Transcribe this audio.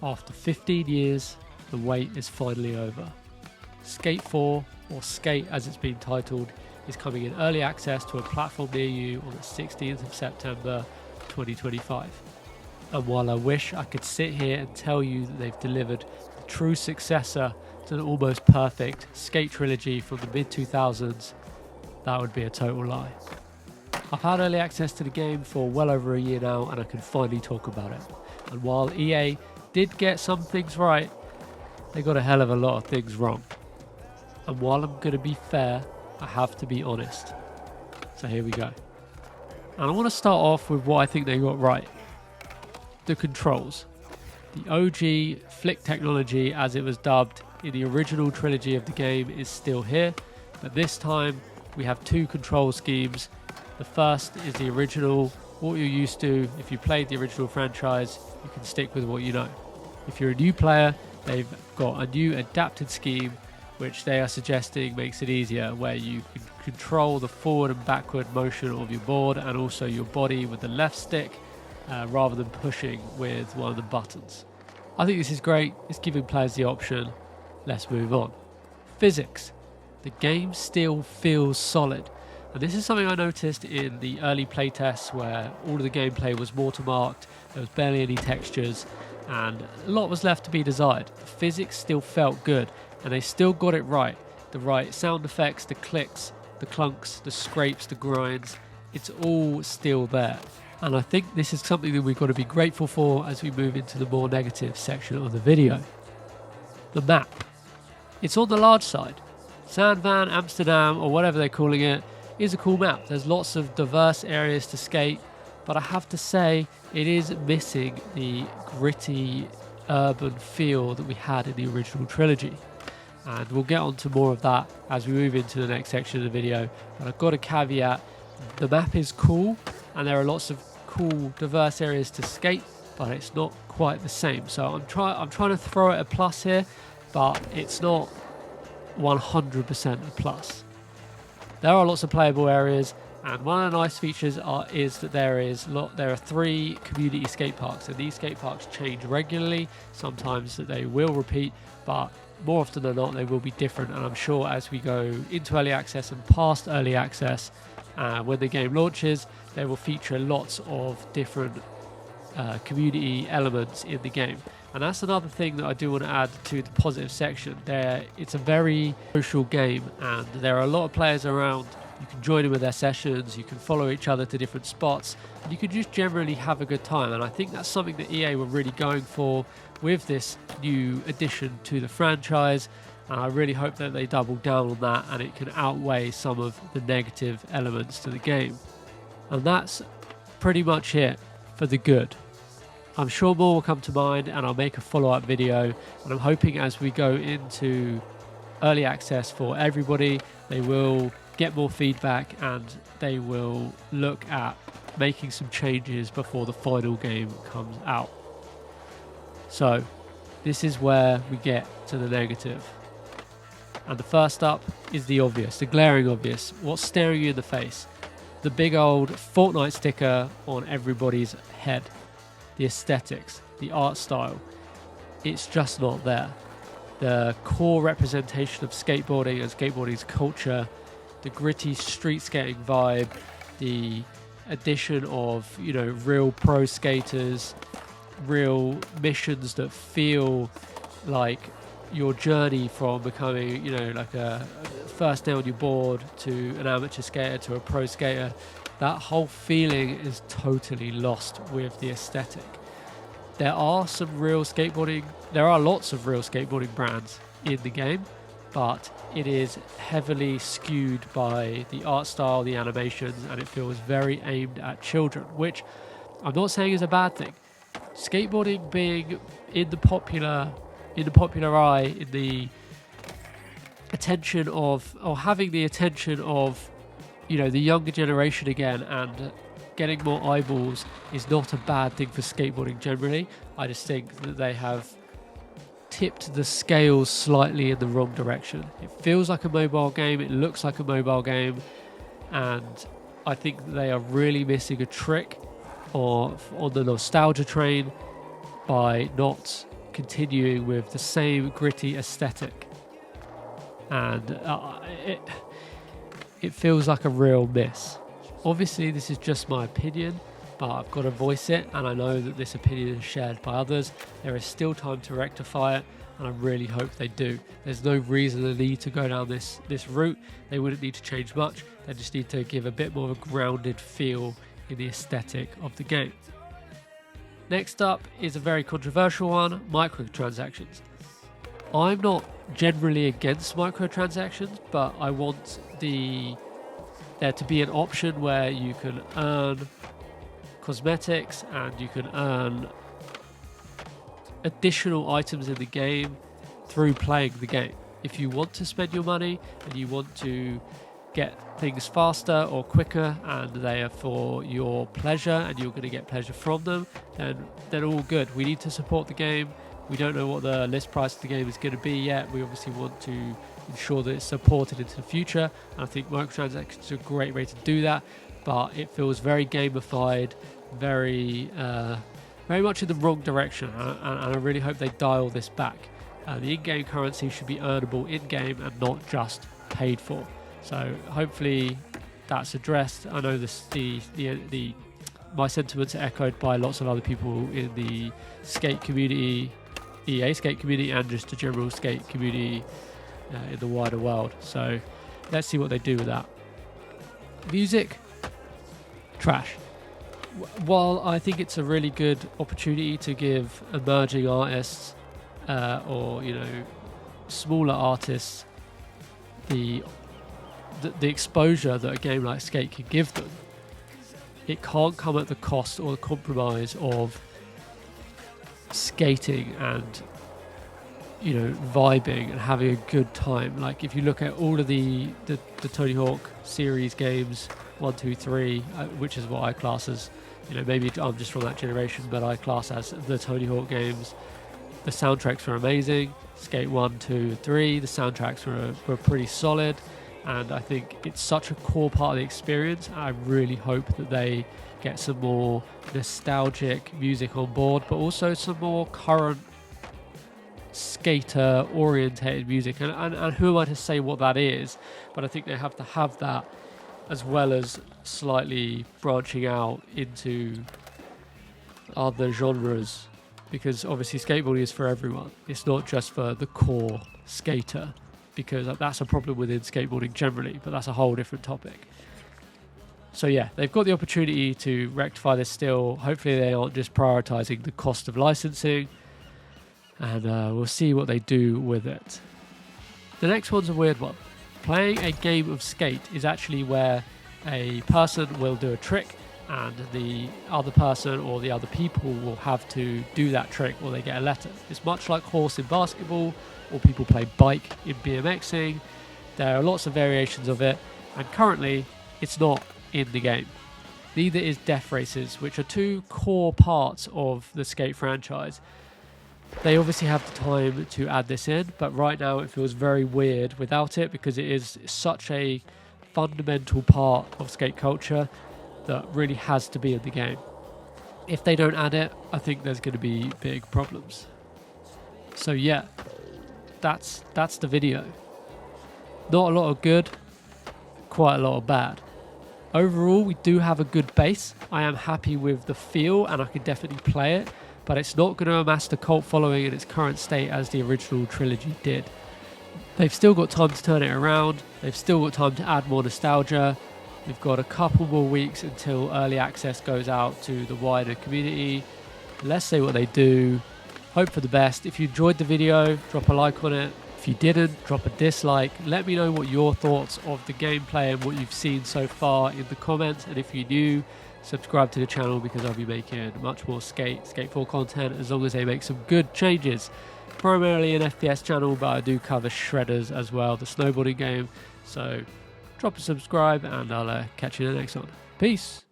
After 15 years, the wait is finally over. Skate 4, or Skate as it's been titled, is coming in early access to a platform near you on the 16th of September 2025. And while I wish I could sit here and tell you that they've delivered the true successor to the almost perfect Skate trilogy from the mid-2000s, that would be a total lie. I've had early access to the game for well over a year now, and I can finally talk about it. And while EA did get some things right, they got a hell of a lot of things wrong. And while I'm going to be fair, I have to be honest. So here we go. And I want to start off with what I think they got right. The controls. The OG flick technology, as it was dubbed in the original trilogy of the game, is still here, but this time we have two control schemes. The first is the original, what you're used to. If you played the original franchise, you can stick with what you know. If you're a new player, they've got a new adapted scheme which they are suggesting makes it easier, where you can control the forward and backward motion of your board and also your body with the left stick rather than pushing with one of the buttons. I think this is great. It's giving players the option. Let's move on. Physics. The game still feels solid. And this is something I noticed in the early playtests where all of the gameplay was watermarked, there was barely any textures, and a lot was left to be desired. The physics still felt good, and they still got it right. The right sound effects, the clicks, the clunks, the scrapes, the grinds, it's all still there. And I think this is something that we've got to be grateful for as we move into the more negative section of the video. The map. It's on the large side. San Van Amsterdam, or whatever they're calling it, is a cool map. There's lots of diverse areas to skate, but I have to say it is missing the gritty urban feel that we had in the original trilogy. And we'll get on to more of that as we move into the next section of the video. But I've got a caveat. The map is cool and there are lots of cool diverse areas to skate, but it's not quite the same. So I'm trying to throw it a plus here, but it's not 100% a plus. There are lots of playable areas, and one of the nice features is that there are 3 community skate parks, and these skate parks change regularly. Sometimes they will repeat, but more often than not they will be different. And I'm sure as we go into early access and past early access, when the game launches, they will feature lots of different community elements in the game. And that's another thing that I do want to add to the positive section. It's a very social game, and there are a lot of players around. You can join in with their sessions, you can follow each other to different spots, and you can just generally have a good time. And I think that's something that EA were really going for with this new addition to the franchise. And I really hope that they double down on that and it can outweigh some of the negative elements to the game. And that's pretty much it for the good. I'm sure more will come to mind, and I'll make a follow-up video, and I'm hoping as we go into early access for everybody, they will get more feedback and they will look at making some changes before the final game comes out. So this is where we get to the negative. And the first up is the obvious, the glaring obvious. What's staring you in the face? The big old Fortnite sticker on everybody's head. The aesthetics, the art style, it's just not there. The core representation of skateboarding and skateboarding's culture, the gritty street skating vibe, the addition of, real pro skaters, real missions that feel like your journey from becoming, like a first day on your board to an amateur skater to a pro skater. That whole feeling is totally lost with the aesthetic. There are lots of real skateboarding brands in the game, but it is heavily skewed by the art style, the animations, and it feels very aimed at children, which I'm not saying is a bad thing. Skateboarding being in the popular eye, in the attention of, or having the attention of, the younger generation again, and getting more eyeballs is not a bad thing for skateboarding generally. I just think that they have tipped the scales slightly in the wrong direction. It feels like a mobile game, it looks like a mobile game, and I think that they are really missing a trick on the nostalgia train by not continuing with the same gritty aesthetic, and it feels like a real miss. Obviously, this is just my opinion, but I've got to voice it, and I know that this opinion is shared by others. There is still time to rectify it, and I really hope they do. There's no reason they need to go down this route. They wouldn't need to change much. They just need to give a bit more of a grounded feel in the aesthetic of the game. Next up is a very controversial one, microtransactions. I'm not generally against microtransactions, but I want there to be an option where you can earn cosmetics and you can earn additional items in the game through playing the game. If you want to spend your money and you want to get things faster or quicker and they are for your pleasure and you're going to get pleasure from them, then all good. We need to support the game. We don't know what the list price of the game is going to be yet. We obviously want to ensure that it's supported into the future, and I think microtransactions are a great way to do that, but it feels very gamified, very much in the wrong direction, and I really hope they dial this back. The in-game currency should be earnable in-game and not just paid for. So hopefully that's addressed. I know my sentiments are echoed by lots of other people in the skate community, EA skate community, and just the general skate community in the wider world. So let's see what they do with that. Music, trash. While I think it's a really good opportunity to give emerging artists or smaller artists the exposure that a game like Skate can give them, it can't come at the cost or the compromise of skating and vibing and having a good time. Like if you look at all of the Tony Hawk series games, 1, 2, 3, which is what I class as, maybe I'm just from that generation, but I class as the Tony Hawk games. The soundtracks were amazing. Skate 1, 2, 3, the soundtracks were pretty solid, and I think it's such a core part of the experience. I really hope that they get some more nostalgic music on board, but also some more current skater orientated music, and who am I to say what that is, but I think they have to have that as well as slightly branching out into other genres, because obviously skateboarding is for everyone. It's not just for the core skater, because that's a problem within skateboarding generally, but that's a whole different topic. So yeah, they've got the opportunity to rectify this still. Hopefully they aren't just prioritizing the cost of licensing, and we'll see what they do with it. The next one's a weird one. Playing a game of Skate is actually where a person will do a trick and the other person or the other people will have to do that trick, or they get a letter. It's much like horse in basketball, or people play bike in BMXing. There are lots of variations of it, and currently it's not in the game. Neither is Death Races, which are two core parts of the Skate franchise. They obviously have the time to add this in, but right now it feels very weird without it, because it is such a fundamental part of skate culture that really has to be in the game. If they don't add it, I think there's going to be big problems. So yeah, that's the video. Not a lot of good, quite a lot of bad. Overall, we do have a good base. I am happy with the feel and I can definitely play it, but it's not going to amass the cult following in its current state as the original trilogy did. They've still got time to turn it around. They've still got time to add more nostalgia. We've got a couple more weeks until early access goes out to the wider community. Let's see what they do. Hope for the best. If you enjoyed the video, drop a like on it. If you didn't, drop a dislike. Let me know what your thoughts of the gameplay and what you've seen so far in the comments. And if you're new, subscribe to the channel, because I'll be making much more Skate 4 content as long as they make some good changes. Primarily an FPS channel, but I do cover shredders as well, the snowboarding game. So drop a subscribe and I'll catch you in the next one. Peace.